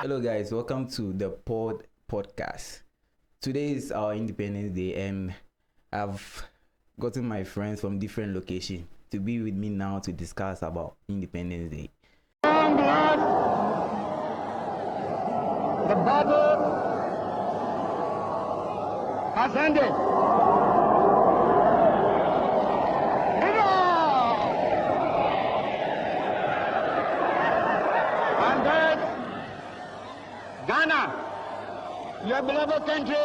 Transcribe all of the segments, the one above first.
Hello guys, welcome to the podcast. Today is our Independence Day and I've gotten my friends from different locations to be with me now to discuss about Independence Day. The battle has ended. And that Ghana, your beloved country,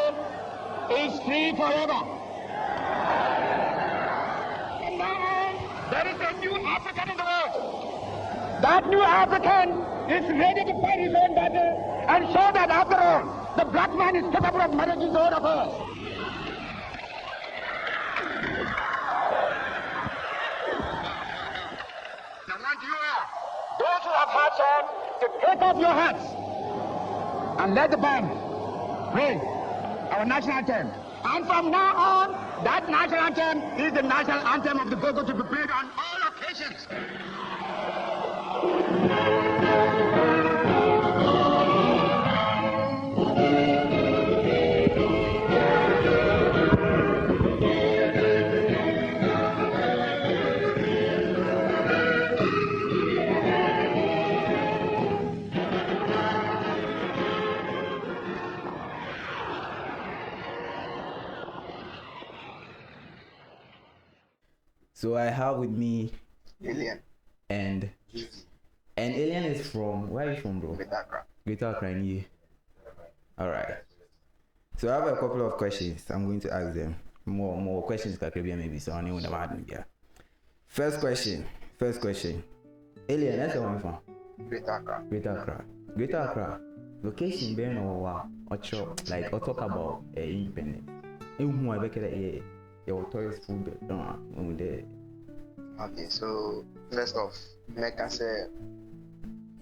is free forever. And now there is a new African in the world. That new African is ready to fight his own battle and show that after all, the black man is capable of managing his own affairs. I want you all, those who have hats on, to take off your hats and let the band play our national anthem. And from now on, that national anthem is the national anthem of the Gogo to be played on all occasions. So I have with me Alien. and Alien is from, where are you from, bro? Greater Accra. Alright. So I have a couple of questions I'm going to ask them. More questions maybe, so I know about them. Yeah. First question. Alien, that's the one from Greater Accra. Greater Accra. Location being or like or talk about independence. Who I bet that your tourist food there. Okay, so first off, make us say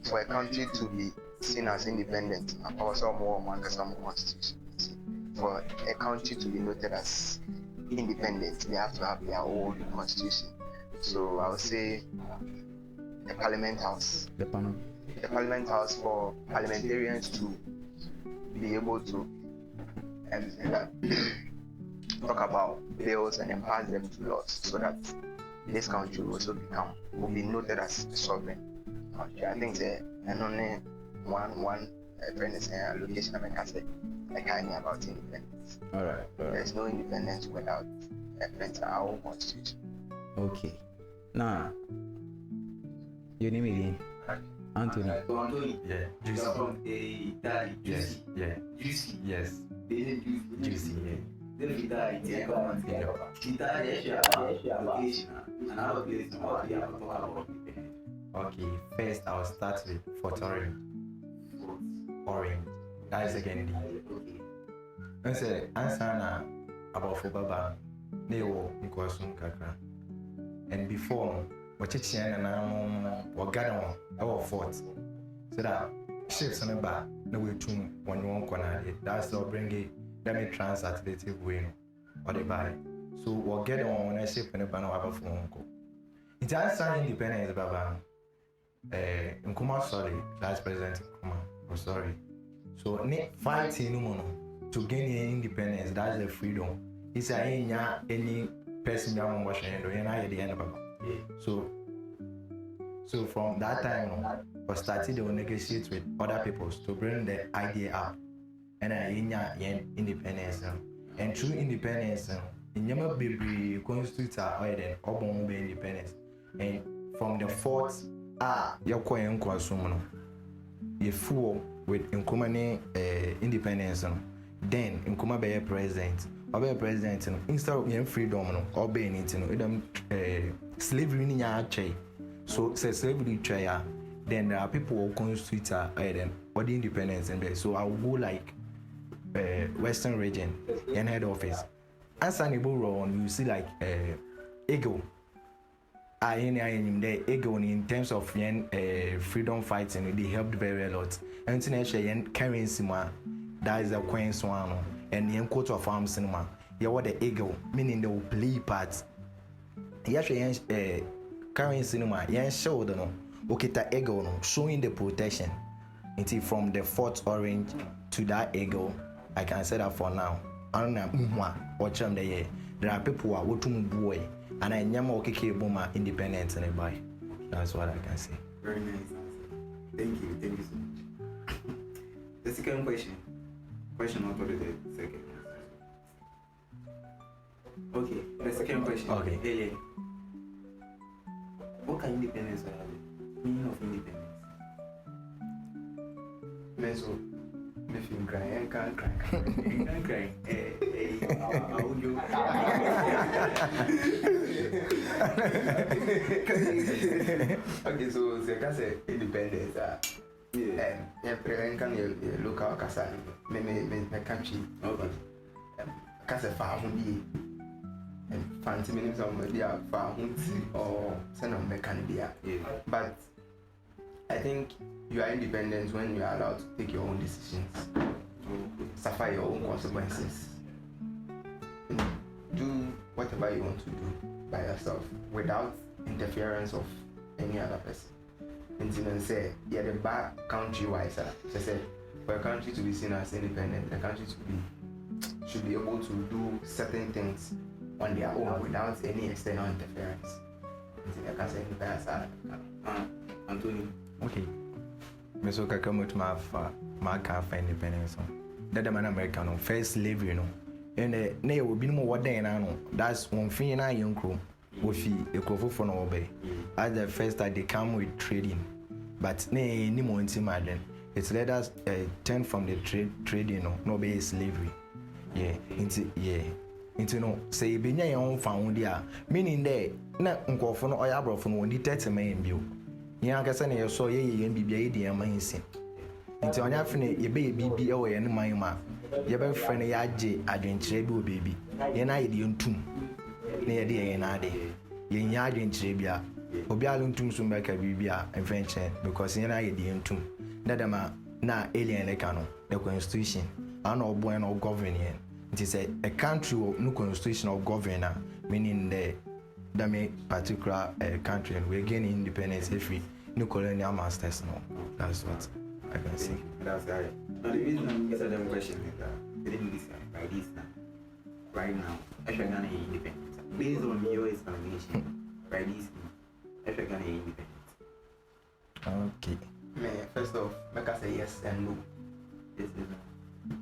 for a country to be seen as independent, also more some constitution. For a country to be noted as independent, they have to have their own constitution. So I would say the Parliament House. The Parliament House for parliamentarians to be able to talk about bills and then pass them to laws, so that this country will also will be noted as a sovereign country. I think and only one friend is saying location I can say like I know about independence. Alright. There's no independence without our own constitution. Okay. Now, your name again? Anthony. Yeah. Juicy. From Italy. Yes. Yeah. Juicy. Yes. Juicy. Yeah. Then we die. Yeah. Okay. First, I'll start with Fort Orange. That is again the. I say answer about Fubaba. They were Nkwasun Kakra. And before, what you see and what gather our fort. So that ships on the back, no way to when you won't connect it. That's all bring it. Let me translative way or the buy. So what get on when I ship in the banner of phone. It's answer independence, Baba. Nkrumah, sorry, Vice President Nkrumah. Oh, sorry. So, fighting to gain your independence, that's the freedom. It's any person you want to watch and at the end of it. So from that time on, we started to negotiate with other people to bring the idea up. And independence. And through independence, in Yama Baby constitute our independence. And from the fourth, you're quite consumer. You fool with Nkrumah independence. Then Nkrumah be president. Or be president instead of your freedom or being it, slavery in your chair. So say slavery chair, then there are people who constitute then or the independence and so I will go like Western region and head office. As an Igbo you see like Ego. I the Ego in terms of freedom fighting, they helped very a lot. And currency that is a coin one and the coat of arms cinema. you what the eagle, meaning they will play parts. Yes, carrying cinema, yes, show no. Okay, the eagle no, showing the protection. Until from the fourth orange to that eagle, I can say that for now. I don't know watch them there. There are people who are working boy, and I never okay boma independence and buy. That's what I can say. Very nice answer. Thank you so much. The second question not the second. Okay, the second question. Okay. Hey, what can independence have? Meaning of independence. Meso, if you cry, I can't cry. You can't cry. How would you? Okay, so I can say independence. Can you local casa? Me country. Okay. Casa farm and fancy minutes on media farm or send on mechanica. But I think you are independent when you are allowed to take your own decisions, suffer your own consequences, do whatever you want to do by yourself without interference of any other person. And then say, yeah, the bad country-wise, I said, for a country to be seen as independent, the country should be able to do certain things on their own without any external interference. And I can say independence. Anthony. Okay. Me so kaka mo tuma fa ma ka fa independence. That man American no first slavery no. And na ye obi no wo den na no. That's one thing na yenkro. Wo fi ekrofo for no obey. At the first that they come with trading. But ni mo nti maden. It's let us turn from the trading no be slavery. Yeah, into no say benya your own found there. Meaning there na nkofo no oya brofo no ni 30 man bio. Yan ka say na ye so ye bibia ye de man sin. Nti onya fene ye be bibi e wo ye ne man ma. Ye be frene ya age adwenkyere bi o baby. Ye na ye de ntum. Na ye de ye na ade. Ye nya adwenkyere bia. Obi alu ntum so mbeka bibia adventure because ye na ye de ntum. Nadama na alien like no the constitution and or boy no govern here. It is a country with no constitution or governor, meaning that may particular country and we're gaining independence if we no colonial masters. No, that's what I can say. That's right. Now the reason I'm answering them question is that they didn't listen by this now. Right now, if you're gonna independence based on your explanation, by this if you're gonna independence. Okay. First off, make us say yes and no. Yes and no.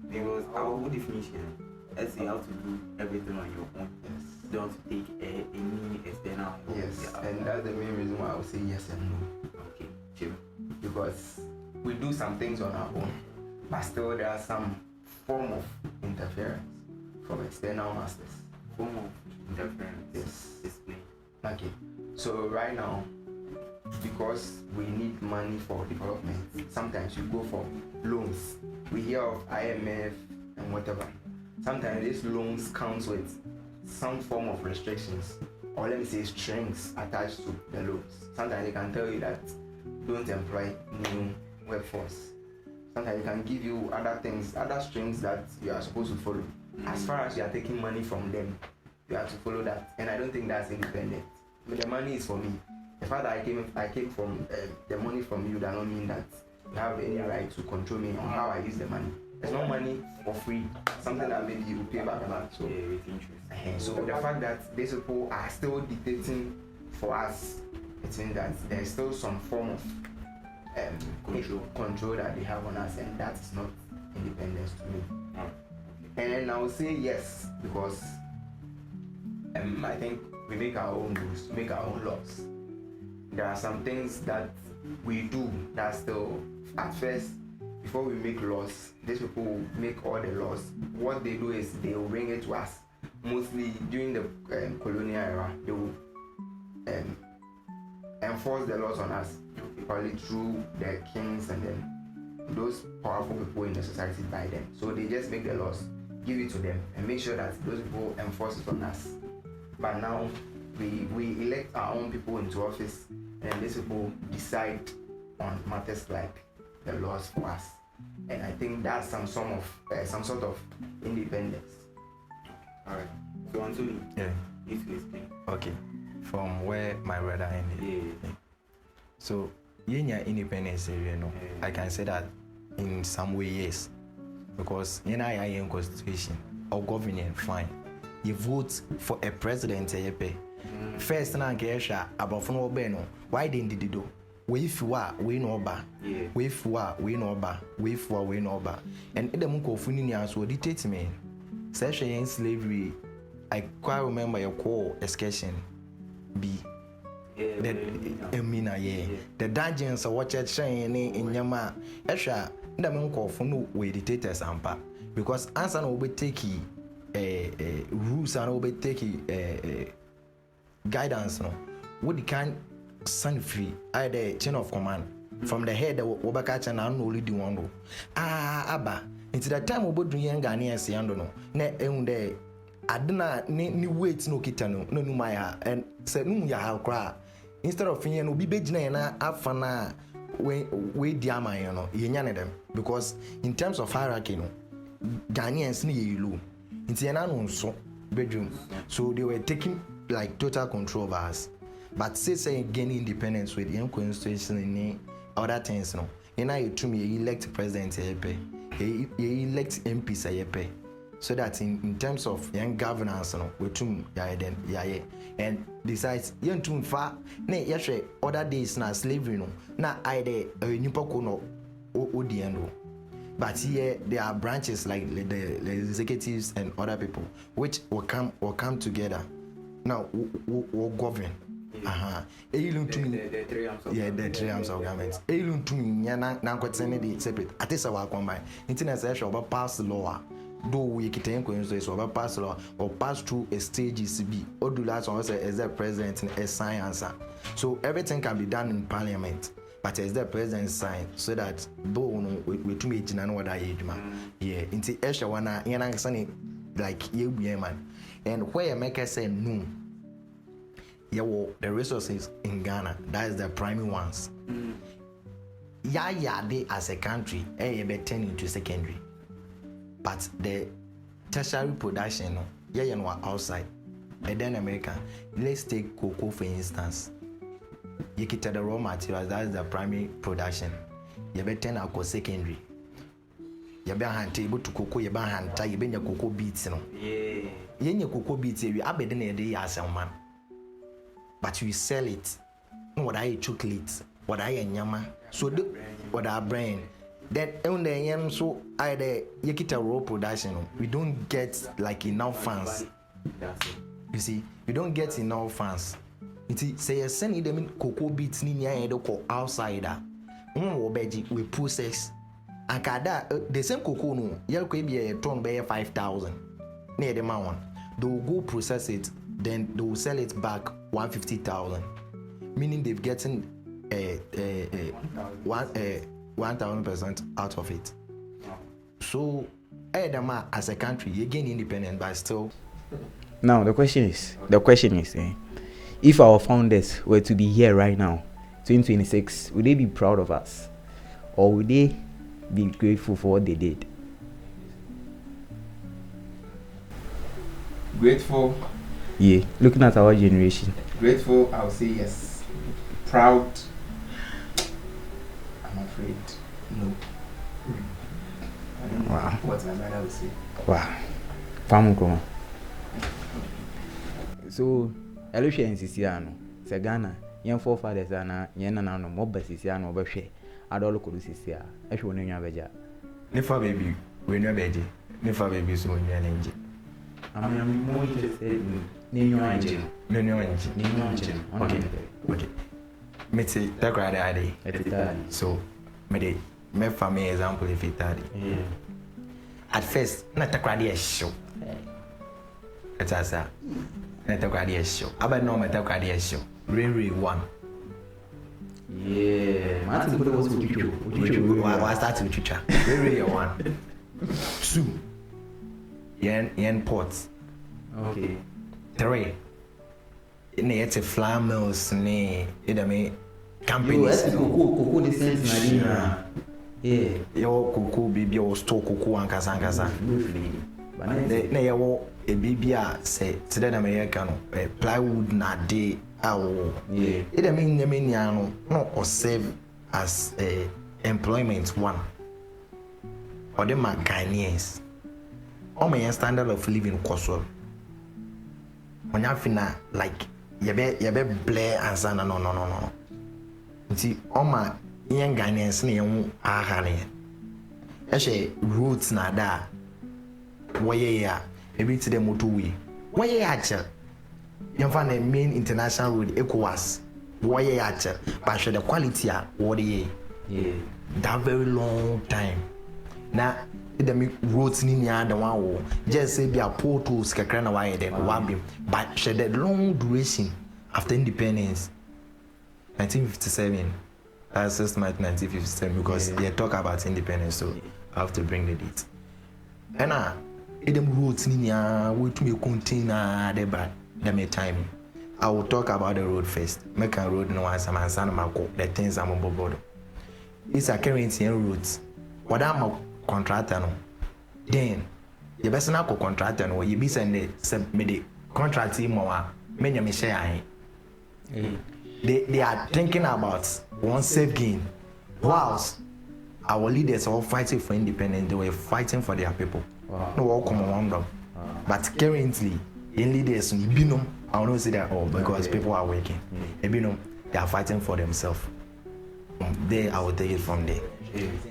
Because our definition, let's say you have to do everything on your own. Yes. Don't take any external help. Yes, and that's the main reason why I would say yes and no. Okay, chill. Because we do some things on our own, but still there are some form of interference from external masters. Form of interference. Yes. Explain. Okay. So right now, because we need money for development, sometimes you go for loans. We hear of IMF and whatever. Sometimes these loans comes with some form of restrictions, or let me say strings attached to the loans. Sometimes they can tell you that don't employ new workforce. Sometimes they can give you other things, other strings that you are supposed to follow. As far as you are taking money from them, you have to follow that. And I don't think that's independent. But the money is for me. The fact that I came from the money from you does not mean that you have any right to control me on how I use the money. There's no money for free, something that maybe you pay back. So, with interest. So the fact that these people are still dictating for us, it means that there's still some form of control that they have on us, and that is not independence to me. And then I will say yes, because I think we make our own rules, make our own laws. There are some things that we do that still, at first, before we make laws, these people will make all the laws. What they do is they will bring it to us. Mostly during the colonial era, they will enforce the laws on us, probably through the kings and then those powerful people in the society by them. So they just make the laws, give it to them, and make sure that those people enforce it on us. But now we elect our own people into office, and these people decide on matters like the laws for us. And I think that's some sort of independence. Alright. So Anthony, Yeah. if you explain. Okay. From where my brother ended. Yeah. So, Yenya independence area, no, I can say that in some way, yes. Because in our constitution or government, fine. You vote for a president, first, na kesha about no beno. Why didn't you do? We fwa, we no ba. We fwa, we no ba. We fwa, we no ba. And in the munko funini so dictate me. Session in slavery, I quite remember your call excursion. B. The dungeons of what you're saying in Yama, Esha, the munko funu we dictators ampa. Because answer no be taking rules and obey taking guidance, no. What you can send free, either chain of command from the head of Obakacha and only do one. Abba, into the time we do young Ghanaians, no, ne Adana ni wait no kitano, no maya, and said no ya cry. Instead of no be bejna na afana we diama, you know, them because in terms of hierarchy, no, Ghanaians ni you into an so bedroom, so they were taking like total control of us. But say gaining independence with young constitution in other things, no. And now you to me elect president you elect MPs so that in terms of young governance, no, we to and besides young to far ne yeshe other days na slavery no na ide nipoko no odiendo. But here there are branches like the executives and other people which will come together. Now we'll govern. The three arms of government. Elun to me, na kwetene the separate. Atisa wa combine. Internet say shall pass law. Do we kitain coincidence or pass law or pass through a stage CB. Or do that one say as the president in a science. So everything can be done in parliament. But as the president sign so that bono we to me jina no wada age man. Yeah, inti esha wana yana sani like you man. And where make say no. The resources in Ghana, that is the primary ones. They as a country, be turning into secondary. But the tertiary production, outside. And then America, let's take cocoa for instance. You get the raw materials, that is the primary production. You be turn out secondary. You be hand able to cocoa, you be hand tie, you be your cocoa beats, Yeah. You cocoa beats, you be the day as a man. But you sell it. What I chocolate, what I nyama. So what I brain. Then on the end, so either you get a raw production. We don't get like enough funds. You see, we don't get enough funds. You see, say you send them cocoa beats ni ko outsider. We process. And kada the same cocoa no, you could be a ton by 5,000. Near the man, they will go process it. Then they will sell it back 150,000, meaning they've gotten 1,000% out of it. So, as a country, you gain independent, but still. Now the question is, if our founders were to be here right now, 2026, would they be proud of us, or would they be grateful for what they did? Grateful. Yeah, looking at our generation. Grateful, I'll say yes. Proud, I'm afraid, no. I don't know what my mother will say. Wow. Kwame Nkrumah. So, Elusha and Sisiano, Sagana, young forefathers, and Yanana, Mobile Sisiano, Beshe, Adolo Kudusia, Ashwan in Yavaja. Never baby, we never baby. Never baby, so in your engine. I'm more interested in Nino engine. Okay. Me say that grade ID. So me family example if it had. At first, not a grade show. It's as a not a grade show. About no matter grade show. Really one. Yeah. Martin put was with you. I start with teacher. Really one. 2. Yen ports. Okay. 3. It's a flour mills, companies. Cocoa distance, Yeah. Your cocoa baby or store cocoa and kazangaza. baby say today na American plywood na day it mean no or serve as employment one or the Ghanaians my standard of living cost when you fina like you be blare and sana no nti my young Ghanaians ne you ahane roots na da waye ya maybe to the motorway waye ya cha you find the main international road ECOWAS waye ya cha but the quality a what that very long time na the roads ni nya the one wo just say be a portals kakra na waye then wabim but the long duration after independence 1957 that's just my 1957 because they talk about independence so I have to bring the date and them roads ni nya we to me contain the bad them time I will talk about the road first make a road no one some answer mako the things I'm on board it's a current roads what I'm a contractor no then you best na ko contractor no you be send me the contract more many me share they are thinking about one safe gain whilst our leaders are fighting for independence they were fighting for their people no all come around them but currently in leaders binum I don't say that all because people are working binum they are fighting for themselves there I will take it from there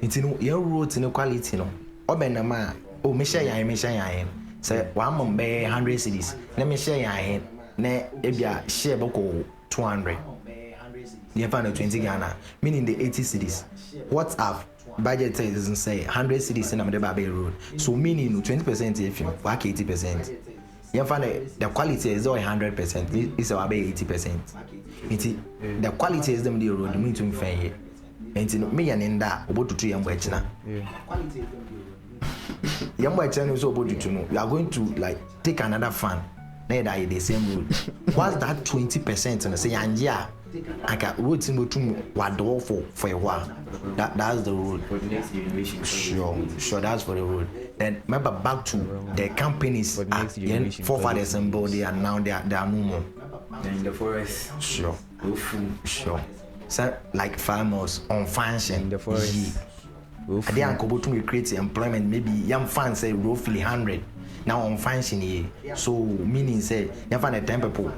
it's your roads inequality no obenama me share yan say one mom be 100 cities let me share yan na ebia share boko 200 you find 20 Ghana meaning the 80 cities what have budget doesn't say 100 cities in the Baby road so meaning 20% if you work 80% you find the quality is all 100% it's about 80% the quality is them the road mean to me and me and that about to 2 young boys now young boys is about to know you are going to like take another fan that the same road what's that 20% and say yeah I got roads in between what door for a while that's the road for the next generation sure that's for the road then remember back to the companies for the next generation forefathers and body and now they are no more in the forest sure so like farmers on function in the forest they are going to create employment maybe young fans say roughly 100 now on function here so meaning say you find the 10 people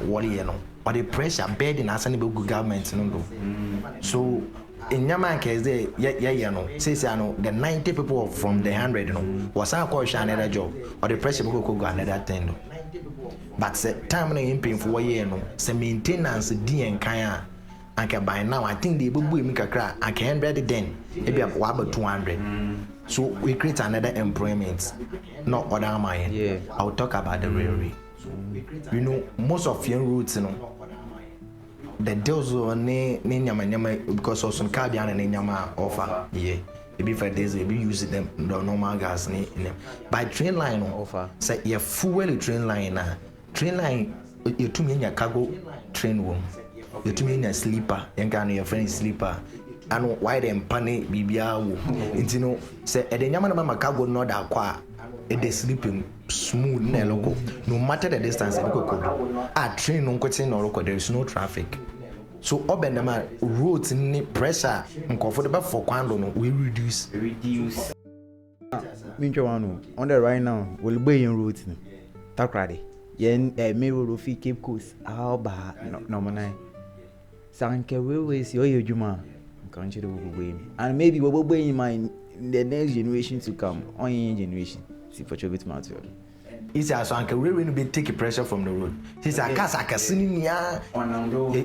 what you know or the pressure burden as any government no so in Yaman case they you know say no the 90 people from the 100 no was a call another job or the pressure people could go another 10 but say time na impin for year no say maintenance di en kan a by now I think they bubu mi kakra I can 100 then maybe about 200 so we create another employment not other man I'll talk about the railway you know most of your routes you know the deals on nyama because of some car behind and nyama offer maybe for days we use them the normal gas by train line offer say your fuel train line you to me cargo train room you to me sleeper you can your friend sleeper and why them panic bibia wo you know say e de nyama na cargo no da kwa it is sleeping smooth na local no matter the distance we go train no kwete no local there is no traffic so obenema roads ni pressure uncomfortable for kwando no we reduce minchwano on the right now will be in roads no takrade yen me road fi Cape Coast how ba no manai sanke railways yo yejuma country will be and maybe we will be in mind the next generation to come on generation see for bit matter it's as anke railway no be take pressure from the road since akasa akasini nia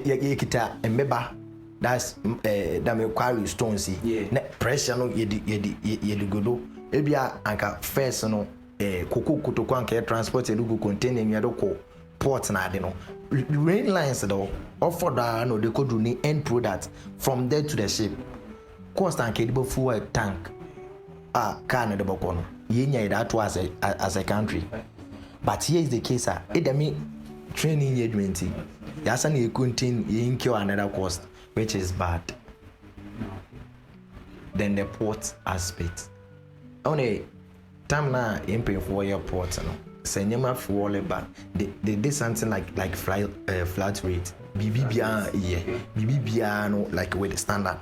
ye kita embeba that's that me quarry stones na pressure no ye godo ebia anka first no koko kotoko anka transport e go container mi adoko port na ade no rail lines though offer that no they could do the end product from there to the ship cost and credible fuel tank car na the bokono yenya that was as a country but here is the case it mean training agent yasa na contain incur another cost which is bad then the port aspect only time na impay for your port no Senyama for labor. They did something like flat rate. BBBR yeah. BBBR no like with the standard.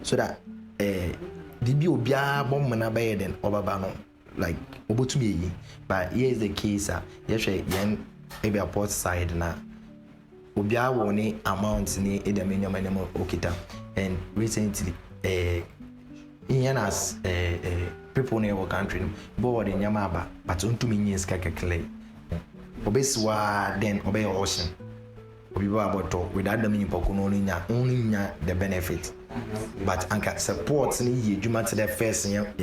So that DB obia bomb manabay then obabano like obotumi. But here is the case yes yen maybe a port side na obia woni amount ni edamenyama okita. And recently in as people in our country board in Yamaba, but unto me is kakakle. Obeswa then obey ocean. Obiwa without the meaning only the benefit. But anka supports ni juma to the first yen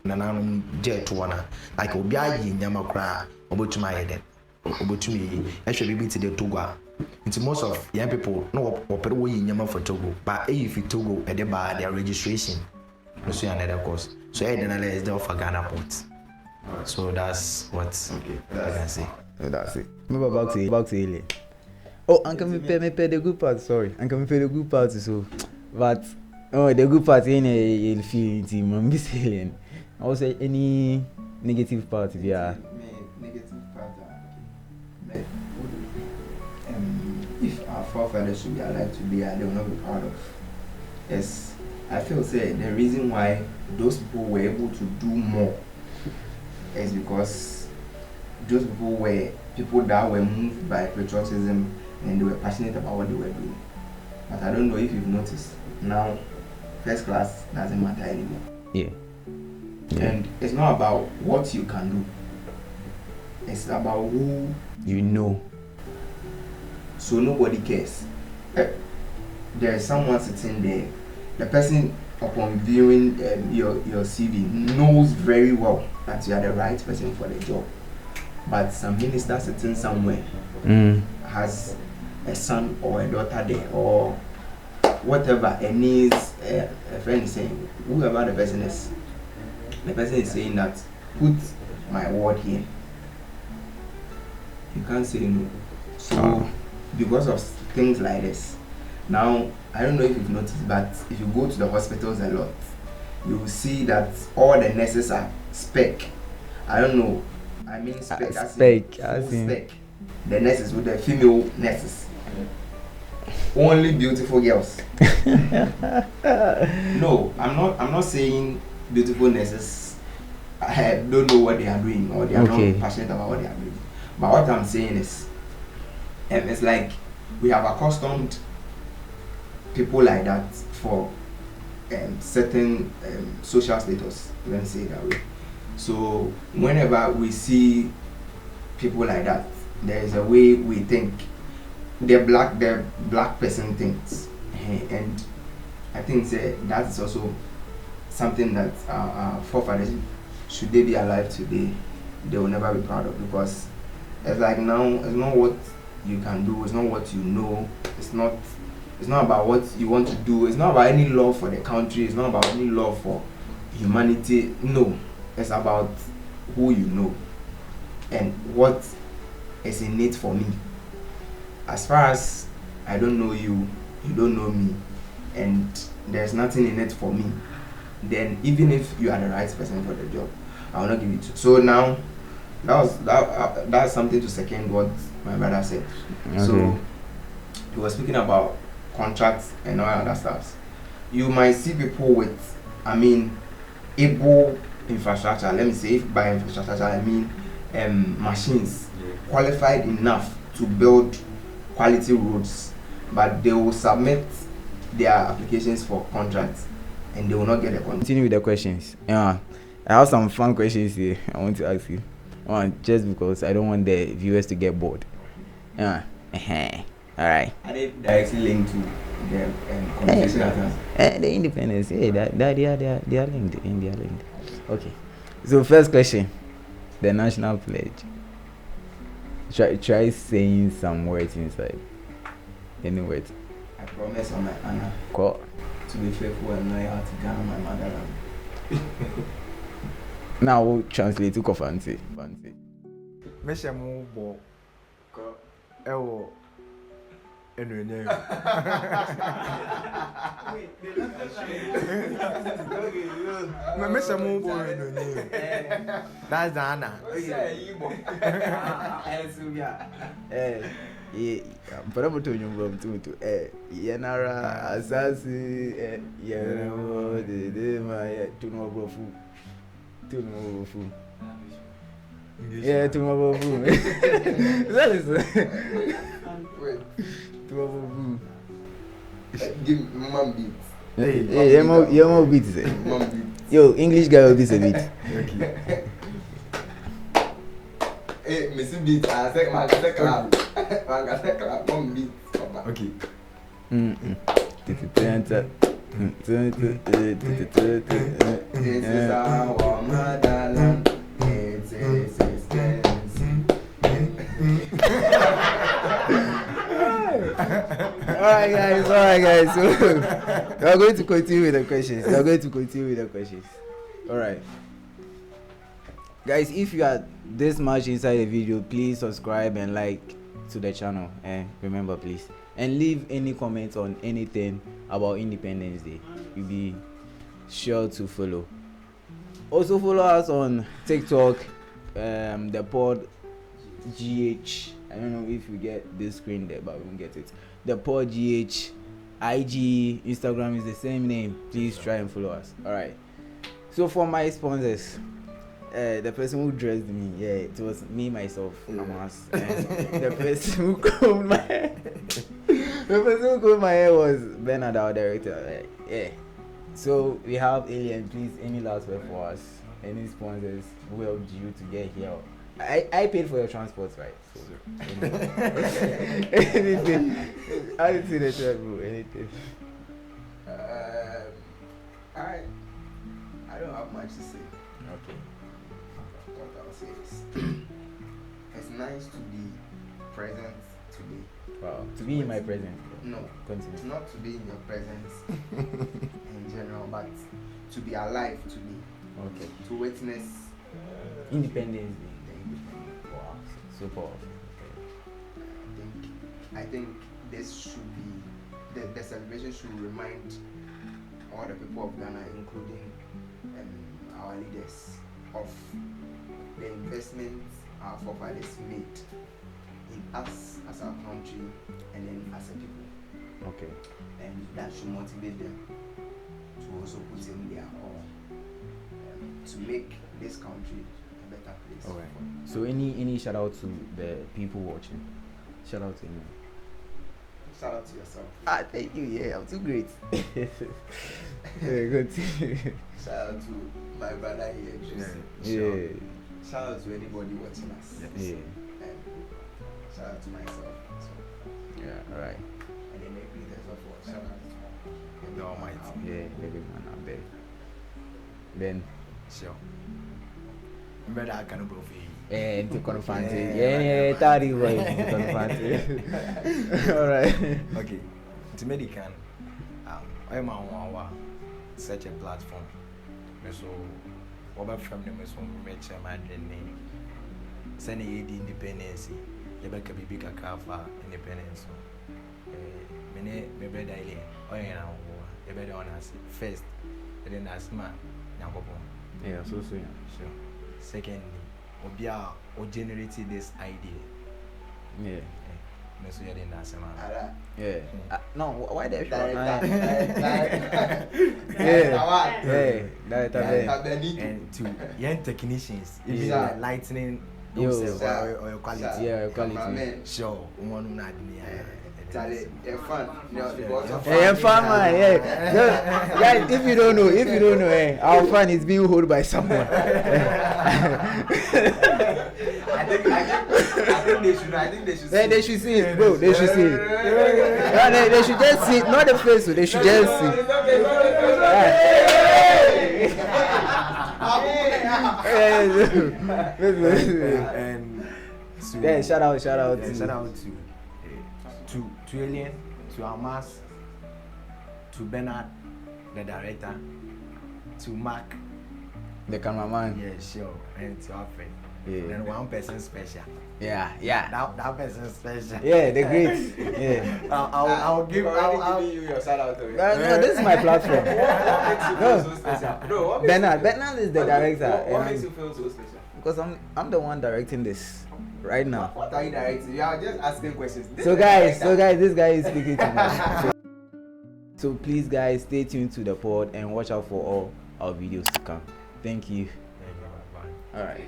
nananum jet one like obia yin yamakra obotuma eden. Obotumi actually be to the Togo. Into most of young people no operate in Yama for Togo, but if you Togo at the bar their registration. Also another course. So I then is there for Ghana ports. So that's what I can say. So that's it. Move back to Ile. Oh, Uncle me pay the good part. Sorry, Uncle me pay the good part. So, but the good part in a feel team. I'm missing. Also, any negative part there. Negative part. If our forefathers should be alive today, they will not be proud of. Yes. I feel say the reason why those people were able to do more is because those people were people that were moved by patriotism and they were passionate about what they were doing. But I don't know if you've noticed now, first class doesn't matter anymore. Yeah. And it's not about what you can do. It's about who you know. So nobody cares. There is someone sitting there. The person, upon viewing your CV, knows very well that you are the right person for the job. But some minister sitting somewhere has a son or a daughter there, or whatever, a niece, a friend is saying, whoever the person is saying that, put my word here. You can't say no. So, because of things like this, now, I don't know if you've noticed, but if you go to the hospitals a lot, you will see that all the nurses are spec. I don't know. I mean spec. Spec. The nurses with the female nurses. Only beautiful girls. No, I'm not saying beautiful nurses don't know what they are doing or they are not passionate about what they are doing. But what I'm saying is, it's like we have accustomed people like that for certain social status, let me say it that way. So whenever we see people like that, there is a way we think the black person thinks, and I think that is also something that our forefathers, should they be alive today, they will never be proud of, because it's like now it's not what you can do, it's not what you know, it's not about what you want to do, it's not about any love for the country, it's not about any love for humanity. No, it's about who you know and what is in it for me. As far as I don't know you, you don't know me, and there's nothing in it for me, then even if you are the right person for the job, I will not give it to you. So now that's something to second what my brother said. Okay. So he was speaking about contracts and all other stuff. You might see people with, able infrastructure. Let me say, if by infrastructure I mean machines qualified enough to build quality roads, but they will submit their applications for contracts and they will not get a contract. Continue with the questions. I have some fun questions here I want to ask you. Just because I don't want the viewers to get bored. All right. Are they directly linked to the conversation? The independence, they are linked. Okay. So first question, the national pledge. Try saying some words inside. Any words? I promise on my honor to be faithful and loyal to Ghana, my motherland. Now we'll translate to Kofanti. Meshamu bo ewo Mr. Mumbo, that's Anna. Para mo to nyumba mtu yenara asasi yero de ma tuno bofu yeah tuno bofu that is tuno bofu Give mom beats. Hey, yemo beats. Mom beats. Yo, English guy will be a beat. Hey, Missy beats. I said, man, I said clap. Man, I said clap. Mom beats. Okay. This is our motherland. It is expensive. Alright guys. So we are going to continue with the questions. Alright. Guys, if you are this much inside the video, please subscribe and like to the channel. Remember, please. And leave any comments on anything about Independence Day. You'll be sure to follow. Also follow us on TikTok, the PodGH. I don't know if you get this screen there, but we won't get it. The PodGH, IG, Instagram is the same name. Please try and follow us. Alright. So for my sponsors, the person who dressed me, it was me myself. The person who combed my hair. Was Bernard, our director. So we have Alien. Please, any last word for us? Any sponsors who helped you to get here? I paid for your transport, right? So, anything. I didn't see the travel. Anything. I don't have much to say. Okay. What I'll say is, it's nice to be present today. Wow. To be in my presence. No, Continue. not to be in your presence in general, but to be alive today. Okay. To witness Independence Day. the independence. Wow. So powerful. I think this should be the celebration should remind all the people of Ghana, including our leaders, of the investments our forefathers made in us as our country and then as a people. Okay. And that should motivate them to also put in their all to make this country a better place. Alright. So any shout out to the people watching? Shout out to anyone. Shout out to yourself. Thank you. Yeah, I'm too great. Good. Shout out to my brother here, Joseph. Yeah. Shout out to anybody watching us. Yeah. And shout out to myself. So, Yeah. Alright. and then maybe there's a for shout out to The Almighty. Yeah. The big man out there. Ben. Sure. Remember that kind of profile. To confront it. Yeah. Tari boy. To confront it. Alright. Okay. To Medican, I'm on such a platform. So, over from them, so make sure my name. Send a independence. You better be big a car for independence. Me brother Alien. Oh, you know, you better on us first. And then that's my number one. Yeah. So Sure. Secondly, Obia or generated this idea. Yeah. So you didn't ask him. Yeah. No. Why the And to young technicians, even Yeah. like lightning, Yo. or your quality. Yeah, quality. Sure, one not They're fun. Yeah, fun man. Yeah. No, guys, if you don't know, our fan is being held by someone. I think they should. They should see it, bro. They should see it. Yeah, they should just see it. Not the face, they should just see it. And so, Yeah, shout out shout out to to Alien, to Amas, to Bernard, the director, to Mark, the cameraman. yeah, sure, and to our friend. Yeah. Then one person special. Yeah. That person special. Yeah, the great. Yeah. I'll give. I'll giving you your shout out already. No, this is my platform. What makes you feel so special? Bro, what makes Bernard is the director. What makes you feel so special? Because I'm the one directing this right now. What are you directing? You are just asking questions. So guys, this guy is speaking to me. So please guys, stay tuned to the pod and watch out for all our videos to come. Thank you. Bye. All right.